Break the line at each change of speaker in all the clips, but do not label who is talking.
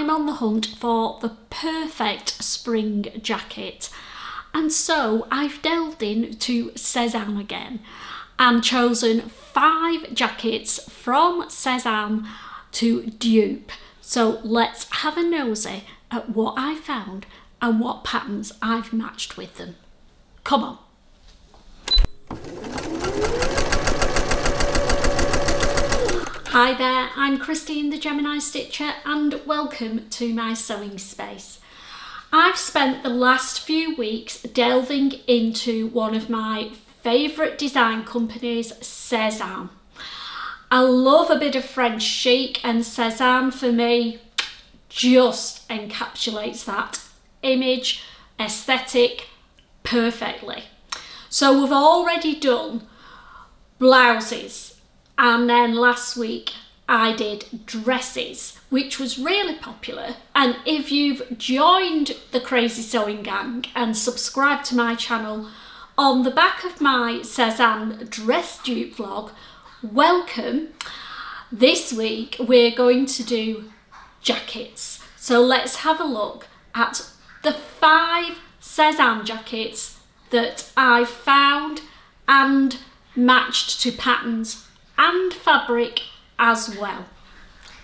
I'm on the hunt for the perfect spring jacket, and so I've delved into Sezane again and chosen 5 jackets from Sezane to dupe. So let's have a nosy at what I found and what patterns I've matched with them. Come on. Hi there, I'm Christine the Gemini Stitcher and welcome to my sewing space. I've spent the last few weeks delving into one of my favourite design companies, Sezane. I love a bit of French chic, and Sezane for me just encapsulates that image, aesthetic perfectly. So we've already done blouses, and then last week I did dresses, which was really popular. And if you've joined the Crazy Sewing Gang and subscribed to my channel on the back of my Sezane dress dupe vlog, welcome. This week we're going to do jackets. So let's have a look at the 5 Sezane jackets that I found and matched to patterns and fabric as well.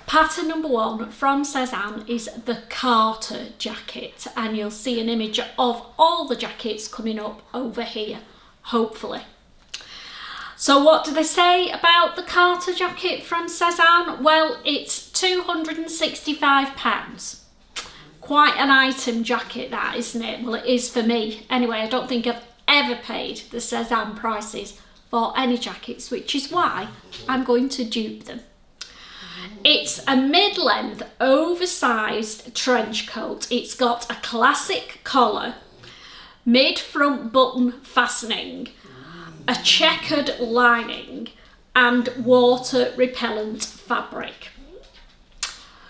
Pattern number 1 from Sezane is the KARTO jacket, and you'll see an image of all the jackets coming up over here, hopefully. So what do they say about the KARTO jacket from Sezane? Well, it's £265. Quite an item jacket that, isn't it? Well, it is for me. Anyway, I don't think I've ever paid the Sezane prices for any jackets, which is why I'm going to dupe them. It's a mid-length, oversized trench coat. It's got a classic collar, mid-front button fastening, a checkered lining and water repellent fabric.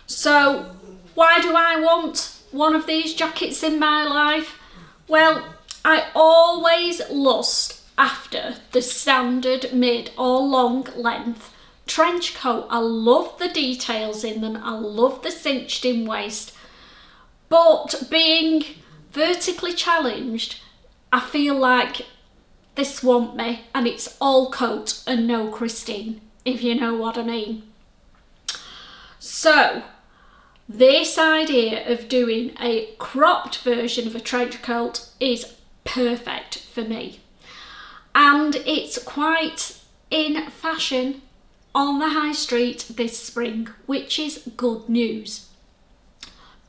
So why do I want one of these jackets in my life? Well, I always lust after the standard mid or long length trench coat. I love the details in them, I love the cinched in waist, but being vertically challenged, I feel like this won't me, and it's all coat and no Christine, if you know what I mean. So this idea of doing a cropped version of a trench coat is perfect for me, and it's quite in fashion on the high street this spring, which is good news.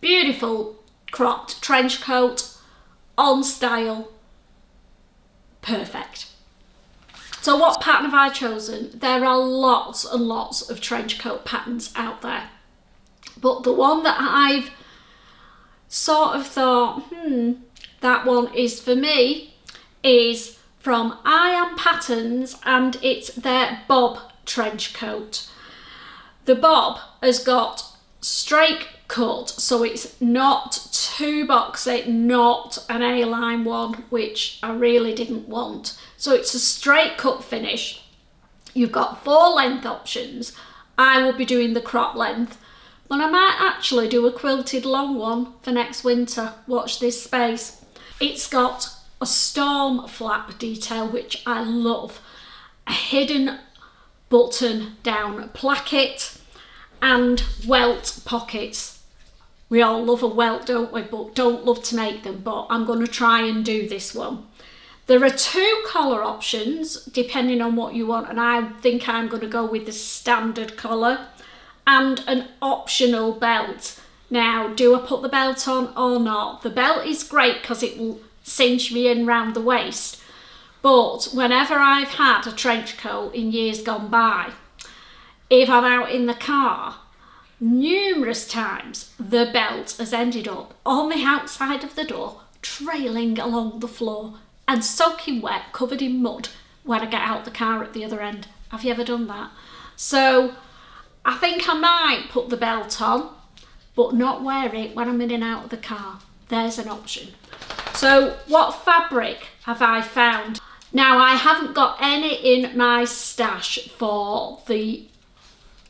Beautiful cropped trench coat, on style, perfect. So what pattern have I chosen? There are lots and lots of trench coat patterns out there, but the one that I've sort of thought, that one is for me, is from I Am Patterns, and it's their bob trench coat. The bob has got straight cut, so it's not too boxy, not an A-line one, which I really didn't want. So it's a straight cut finish. You've got 4 length options. I will be doing the crop length, but I might actually do a quilted long one for next winter. Watch this space. It's got a storm flap detail, which I love, a hidden button down placket and welt pockets. We all love a welt, don't we, but don't love to make them, but I'm going to try and do this one. There are 2 collar options depending on what you want, and I think I'm going to go with the standard collar and an optional belt. Now, do I put the belt on or not? The belt is great because it will cinch me in round the waist, but whenever I've had a trench coat in years gone by, if I'm out in the car, numerous times the belt has ended up on the outside of the door, trailing along the floor and soaking wet, covered in mud when I get out the car at the other end. Have you ever done that? So I think I might put the belt on, but not wear it when I'm in and out of the car. There's an option. So what fabric have I found? Now, I haven't got any in my stash for the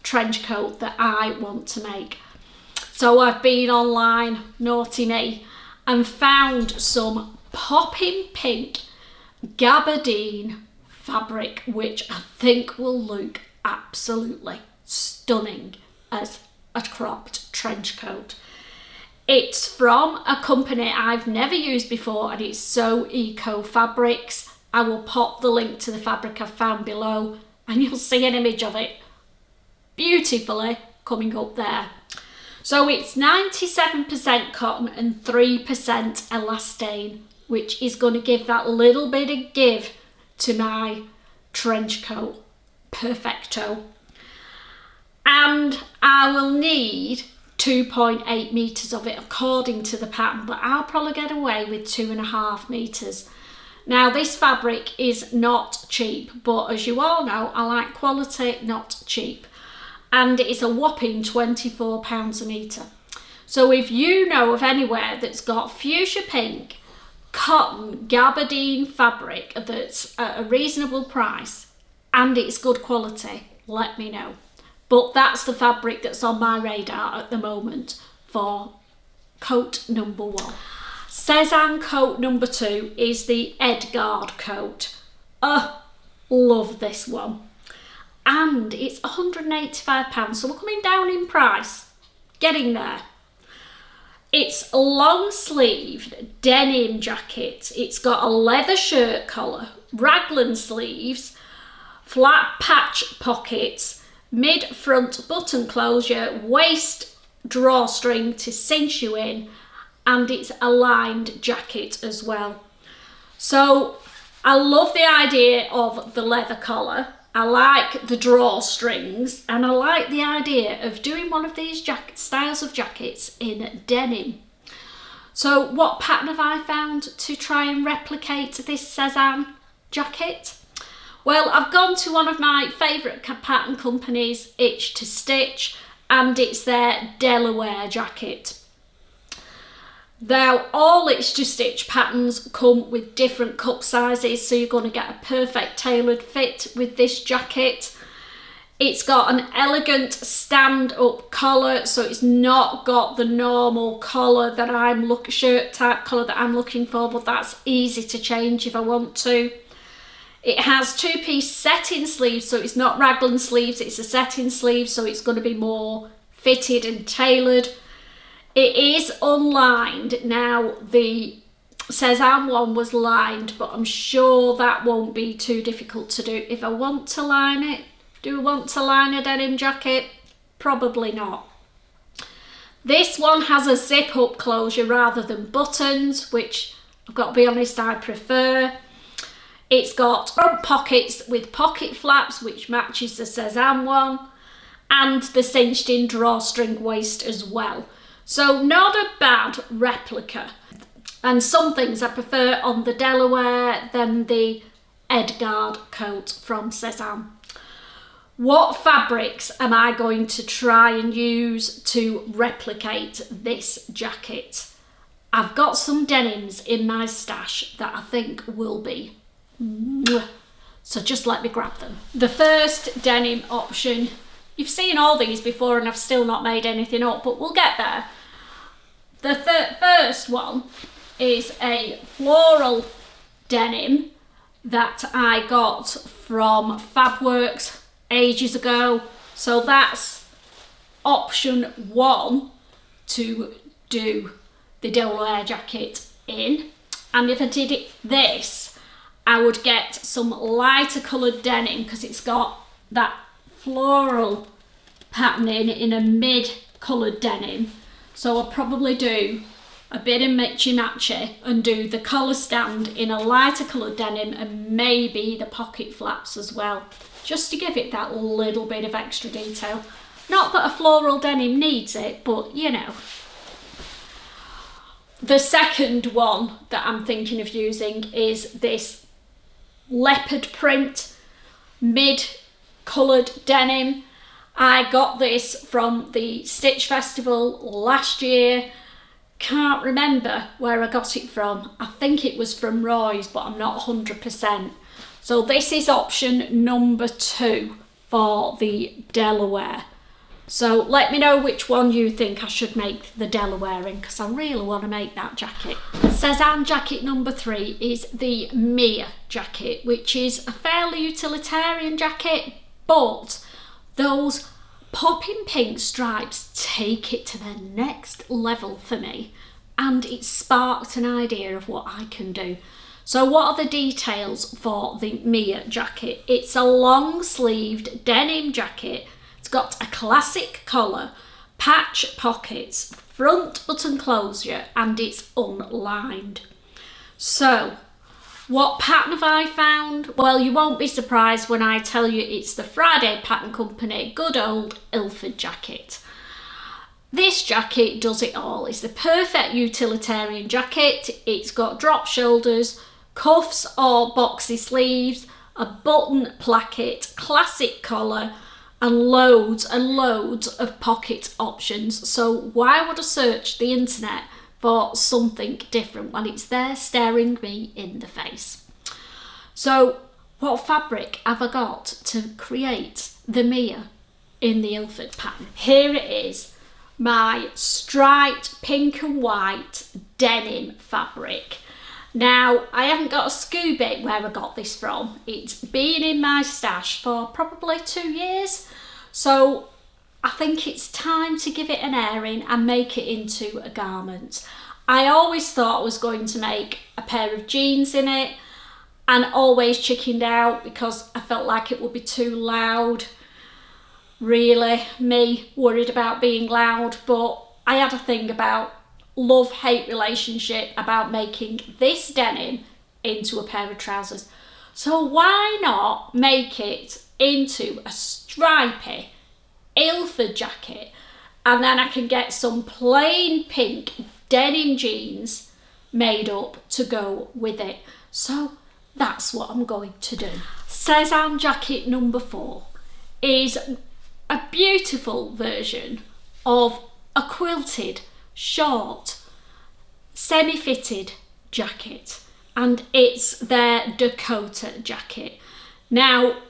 trench coat that I want to make. So I've been online, naughty me, and found some popping pink gabardine fabric, which I think will look absolutely stunning as a cropped trench coat. It's from a company I've never used before, and it's So Eco Fabrics. I will pop the link to the fabric I've found below, and you'll see an image of it beautifully coming up there. So it's 97% cotton and 3% elastane, which is going to give that little bit of give to my trench coat perfecto. And I will need 2.8 meters of it according to the pattern, but I'll probably get away with 2.5 meters. Now this fabric is not cheap, but as you all know, I like quality, not cheap. And it's a whopping £24 a metre. So if you know of anywhere that's got fuchsia pink cotton gabardine fabric that's at a reasonable price and it's good quality, let me know. But that's the fabric that's on my radar at the moment for coat number 1. Sezane coat number 2 is the Edgard coat. Love this one. And it's £185, so we're coming down in price. Getting there. It's a long sleeved denim jacket. It's got a leather shirt collar, raglan sleeves, flat patch pockets, mid front button closure, waist drawstring to cinch you in, and it's a lined jacket as well. So I love the idea of the leather collar. I like the drawstrings, and I like the idea of doing one of these styles of jackets in denim. So what pattern have I found to try and replicate this Sezane jacket? Well, I've gone to one of my favourite pattern companies, Itch to Stitch, and it's their DELAWARE jacket. Now, all Itch to Stitch patterns come with different cup sizes, so you're going to get a perfect tailored fit with this jacket. It's got an elegant stand-up collar, so it's not got the normal collar that shirt type collar that I'm looking for, but that's easy to change if I want to. It has 2-piece set-in sleeves, so it's not raglan sleeves, it's a set-in sleeve, so it's going to be more fitted and tailored. It is unlined. Now, the Sezane one was lined, but I'm sure that won't be too difficult to do. If I want to line it, do I want to line a denim jacket? Probably not. This one has a zip-up closure rather than buttons, which I've got to be honest, I prefer. It's got front pockets with pocket flaps, which matches the Sezane one, and the cinched-in drawstring waist as well. So not a bad replica. And some things I prefer on the DELAWARE than the Edgard coat from Sezane. What fabrics am I going to try and use to replicate this jacket? I've got some denims in my stash that I think will be so just let me grab them. The first denim option, you've seen all these before and I've still not made anything up, but we'll get there. The first one is a floral denim that I got from Fabworks ages ago. So that's option 1 to do the DELAWARE jacket in. And if I did this, I would get some lighter coloured denim because it's got that floral patterning in a mid coloured denim. So I'll probably do a bit of matchy and do the collar stand in a lighter coloured denim and maybe the pocket flaps as well, just to give it that little bit of extra detail. Not that a floral denim needs it, but you know. The second one that I'm thinking of using is this leopard print mid coloured denim. I got this from the Stitch Festival last year. Can't remember where I got it from. I think it was from Roy's, but I'm not 100%. So this is option number 2 for the DELAWARE. So let me know which one you think I should make the Delaware in, because I really want to make that jacket. Sezane jacket number 3 is the Mia jacket, which is a fairly utilitarian jacket, but those popping pink stripes take it to the next level for me, and it sparked an idea of what I can do. So what are the details for the Mia jacket? It's a long sleeved denim jacket. It's got a classic collar, patch pockets, front button closure, and it's unlined. So what pattern have I found? Well, you won't be surprised when I tell you it's the Friday Pattern Company good old ILFORD jacket. This jacket does it all. It's the perfect utilitarian jacket. It's got drop shoulders, cuffs or boxy sleeves, a button placket, classic collar, and loads of pocket options. So why would I search the internet for something different when it's there staring me in the face? So what fabric have I got to create the Mia in the ILFORD pattern? Here it is, my striped pink and white denim fabric. Now, I haven't got a Scooby where I got this from. It's been in my stash for probably 2 years. So I think it's time to give it an airing and make it into a garment. I always thought I was going to make a pair of jeans in it, and always chickened out because I felt like it would be too loud. Really, me worried about being loud, but I had a thing about love-hate relationship about making this denim into a pair of trousers. So why not make it into a stripy ILFORD jacket, and then I can get some plain pink denim jeans made up to go with it. So that's what I'm going to do. Sezane jacket number 4 is a beautiful version of a quilted short semi-fitted jacket, and it's their Dakota jacket. Now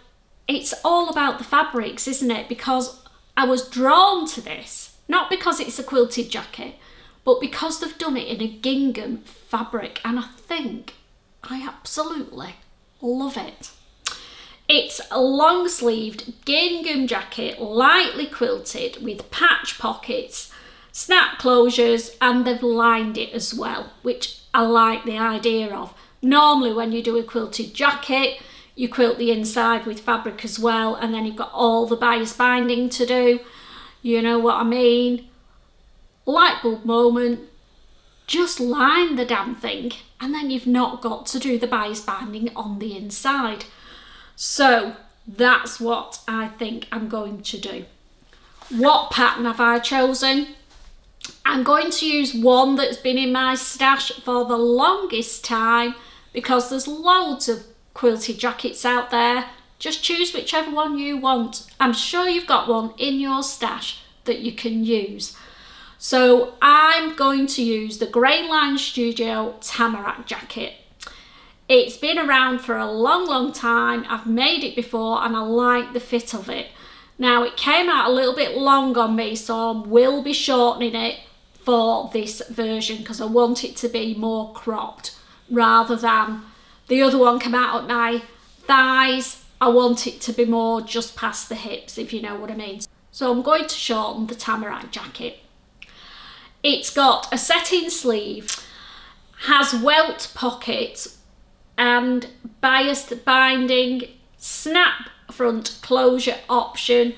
it's all about the fabrics, isn't it? Because I was drawn to this, not because it's a quilted jacket, but because they've done it in a gingham fabric, and I think I absolutely love it. It's a long sleeved gingham jacket, lightly quilted with patch pockets, snap closures, and they've lined it as well, which I like the idea of. Normally when you do a quilted jacket, you quilt the inside with fabric as well, and then you've got all the bias binding to do. You know what I mean? Light bulb moment, just line the damn thing, and then you've not got to do the bias binding on the inside. So that's what I think I'm going to do. What pattern have I chosen? I'm going to use one that's been in my stash for the longest time, because there's loads of quilted jackets out there. Just choose whichever one you want. I'm sure you've got one in your stash that you can use. So I'm going to use the GRAINLINE Studio Tamarack jacket. It's been around for a long time. I've made it before and I like the fit of it. Now it came out a little bit long on me, so I will be shortening it for this version because I want it to be more cropped rather than the other one come out at my thighs. I want it to be more just past the hips, if you know what I mean. So I'm going to shorten the Tamarack jacket. It's got a satin sleeve, has welt pockets and biased binding, snap front closure option,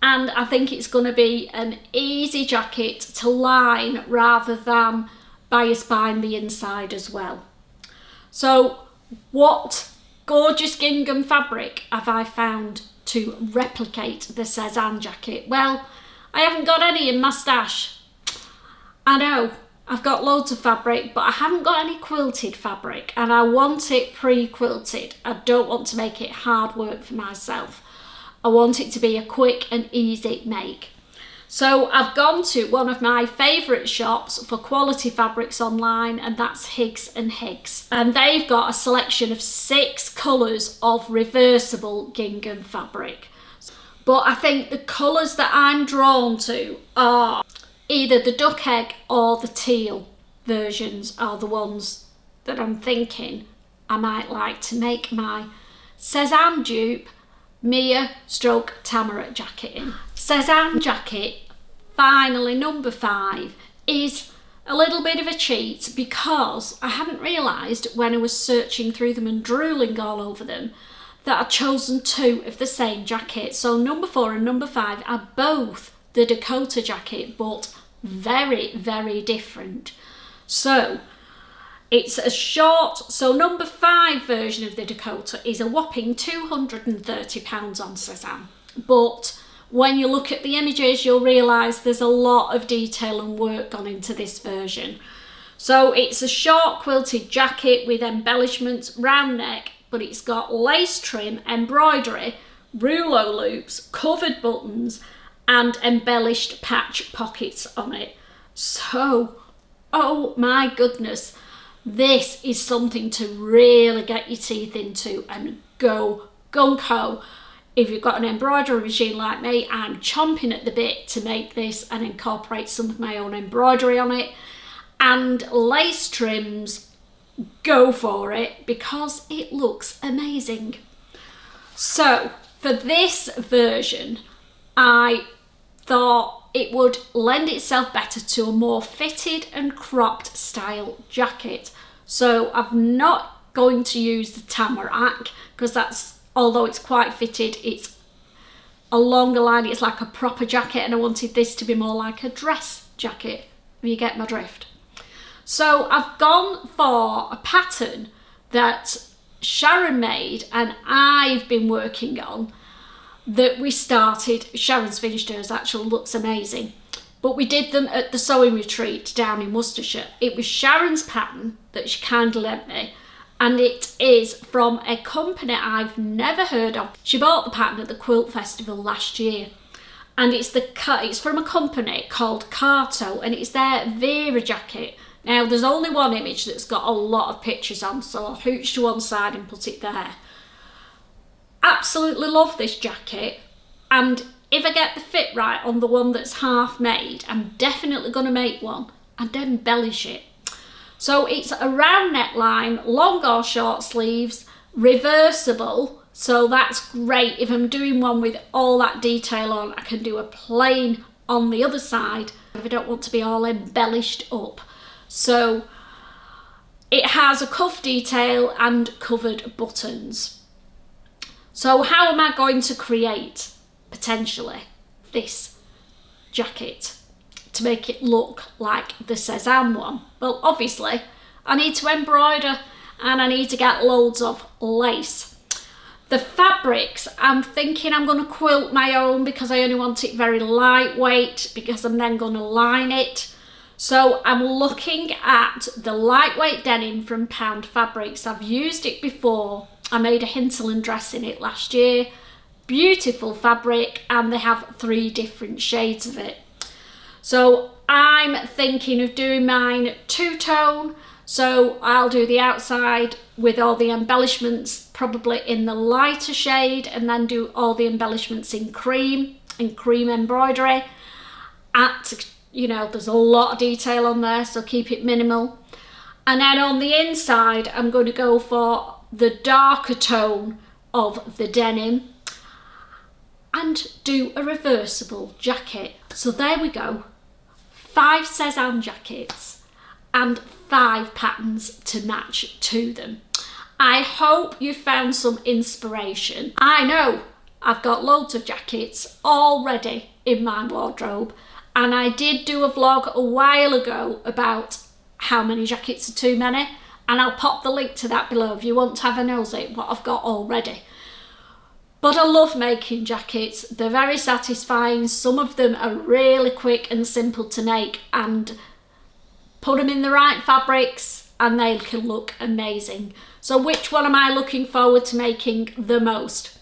and I think it's going to be an easy jacket to line rather than bias bind the inside as well. So what gorgeous gingham fabric have I found to replicate the Sezane jacket? Well, I haven't got any in my stash. I know, I've got loads of fabric, but I haven't got any quilted fabric, and I want it pre-quilted. I don't want to make it hard work for myself. I want it to be a quick and easy make. So I've gone to one of my favourite shops for quality fabrics online, and that's Higgs and Higgs. And they've got a selection of 6 colours of reversible gingham fabric. But I think the colours that I'm drawn to are either the duck egg or the teal versions are the ones that I'm thinking I might like to make my Sezane dupe Mia stroke Tamarack jacket in. Sezane jacket, finally number 5, is a little bit of a cheat because I hadn't realised when I was searching through them and drooling all over them that I'd chosen 2 of the same jacket. So number 4 and number 5 are both the Dakota jacket, but very, very different. So it's a short, so number 5 version of the Dakota is a whopping £230 on Sezane. But when you look at the images, you'll realise there's a lot of detail and work gone into this version. So it's a short quilted jacket with embellishments, round neck, but it's got lace trim, embroidery, rouleau loops, covered buttons, and embellished patch pockets on it. So, oh my goodness, this is something to really get your teeth into and go gung-ho. If you've got an embroidery machine like me, I'm chomping at the bit to make this and incorporate some of my own embroidery on it. And lace trims, go for it because it looks amazing. So for this version, I thought it would lend itself better to a more fitted and cropped style jacket. So I'm not going to use the Tamarack because that's, although it's quite fitted, it's a longer line, it's like a proper jacket, and I wanted this to be more like a dress jacket, if you get my drift. So I've gone for a pattern that Sharon made and I've been working on, that we started, Sharon's finished hers, actually looks amazing, but we did them at the sewing retreat down in Worcestershire. It was Sharon's pattern that she kindly lent me, and it is from a company I've never heard of. She bought the pattern at the Quilt Festival last year, and it's from a company called KARTO, and it's their VERA jacket. Now there's only one image that's got a lot of pictures on, so I'll hooch to one side and put it there. Absolutely love this jacket, and if I get the fit right on the one that's half made, I'm definitely going to make one and embellish it. So it's a round neckline, long or short sleeves, reversible, so that's great. If I'm doing one with all that detail on, I can do a plain on the other side if I don't want to be all embellished up. So it has a cuff detail and covered buttons. So how am I going to create, potentially, this jacket to make it look like the Sezane one? Well, obviously, I need to embroider and I need to get loads of lace. The fabrics, I'm thinking I'm going to quilt my own because I only want it very lightweight, because I'm then going to line it. So I'm looking at the lightweight denim from Pound Fabrics. I've used it before. I made a hinterland dress in it last year. Beautiful fabric, and they have 3 different shades of it. So I'm thinking of doing mine 2-tone. So I'll do the outside with all the embellishments probably in the lighter shade, and then do all the embellishments in cream embroidery. You know, there's a lot of detail on there, so keep it minimal. And then on the inside, I'm going to go for the darker tone of the denim and do a reversible jacket. So there we go. 5 Sezane jackets and 5 patterns to match to them. I hope you found some inspiration. I know I've got loads of jackets already in my wardrobe, and I did do a vlog a while ago about how many jackets are too many, and I'll pop the link to that below if you want to have a nosy at what I've got already. But I love making jackets. They're very satisfying. Some of them are really quick and simple to make, and put them in the right fabrics and they can look amazing. So which one am I looking forward to making the most?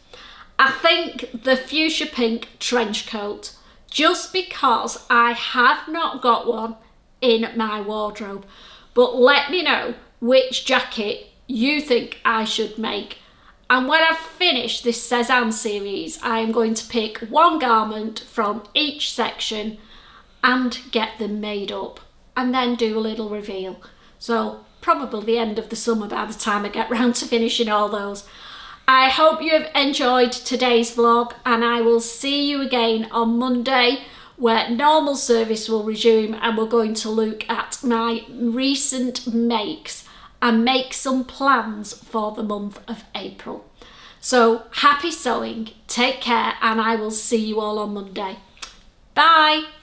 I think the fuchsia pink trench coat, just because I have not got one in my wardrobe. But let me know which jacket you think I should make, And when I've finished this Sezane series, I am going to pick one garment from each section and get them made up, and then do a little reveal. So probably the end of the summer by the time I get round to finishing all those. I hope you have enjoyed today's vlog, and I will see you again on Monday, where normal service will resume, and we're going to look at my recent makes and make some plans for the month of April. So happy sewing, take care, and I will see you all on Monday. Bye!